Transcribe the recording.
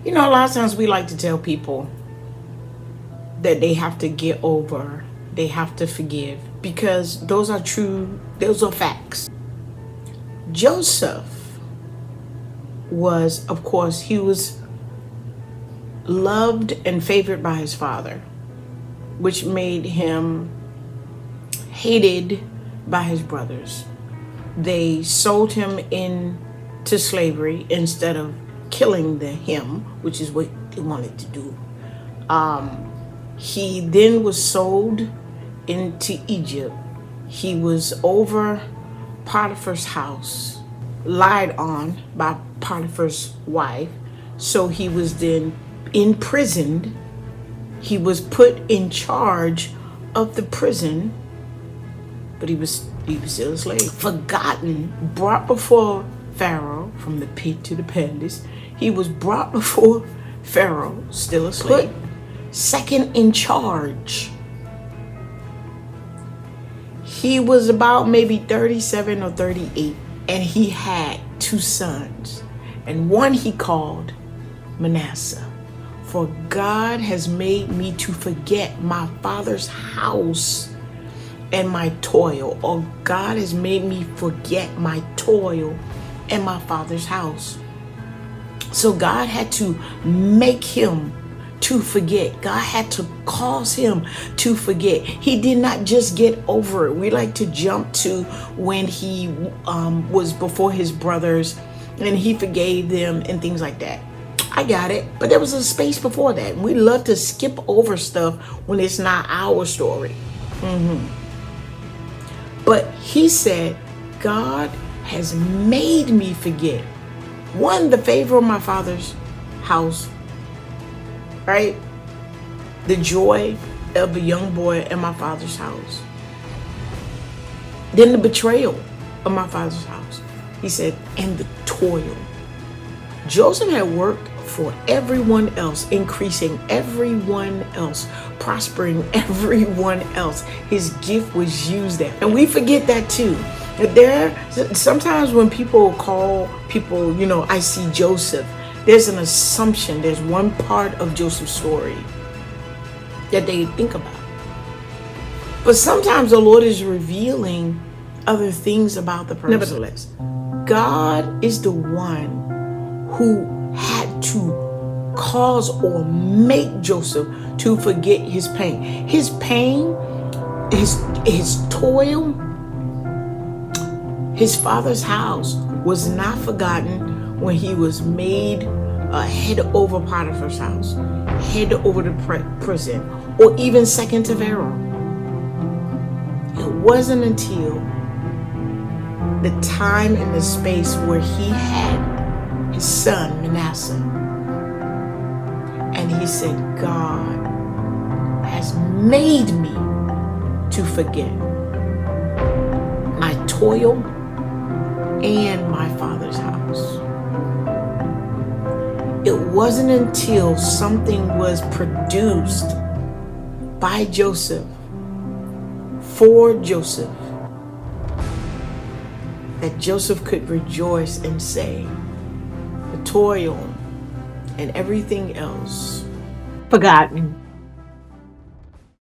A lot of times we like to tell people that they have to get over, they have to forgive, because those are true, those are facts. Joseph was, of course, he was loved and favored by his father, which made him hated by his brothers. They sold him into slavery instead of killing him, which is what they wanted to do. He then was sold into Egypt. He was over Potiphar's house, lied on by Potiphar's wife. So he was then imprisoned. He was put in charge of the prison, but he was still a slave. Forgotten, brought before Pharaoh, from the pit to the palace. He was brought before Pharaoh, still a slave. Put second in charge. He was about maybe 37 or 38, and he had two sons, and one he called Manasseh. For God has made me to forget my father's house and my toil. Or God has made me forget my toil and my father's house. So God had to make him to forget. God had to cause him to forget. He did not just get over it. We like to jump to when he was before his brothers and he forgave them and things like that. I got it. But there was a space before that. We love to skip over stuff when it's not our story. But he said, God has made me forget. One, the favor of my father's house, right? The joy of a young boy in my father's house. Then the betrayal of my father's house. He said, and the toil. Joseph had worked for everyone else, increasing everyone else, prospering everyone else. His gift was used there. And we forget that too. Sometimes when people call people, I see Joseph, there's an assumption, there's one part of Joseph's story that they think about. But sometimes the Lord is revealing other things about the person. Nevertheless, God is the one who had to cause or make Joseph to forget his pain. His pain, his toil, his father's house was not forgotten when he was made head over Potiphar's house, head over the prison, or even second to Pharaoh. It wasn't until the time and the space where he had his son Manasseh, and he said, God has made me to forget my toil and my father's house. It wasn't until something was produced by Joseph, for Joseph, that Joseph could rejoice and say, the toil and everything else forgotten.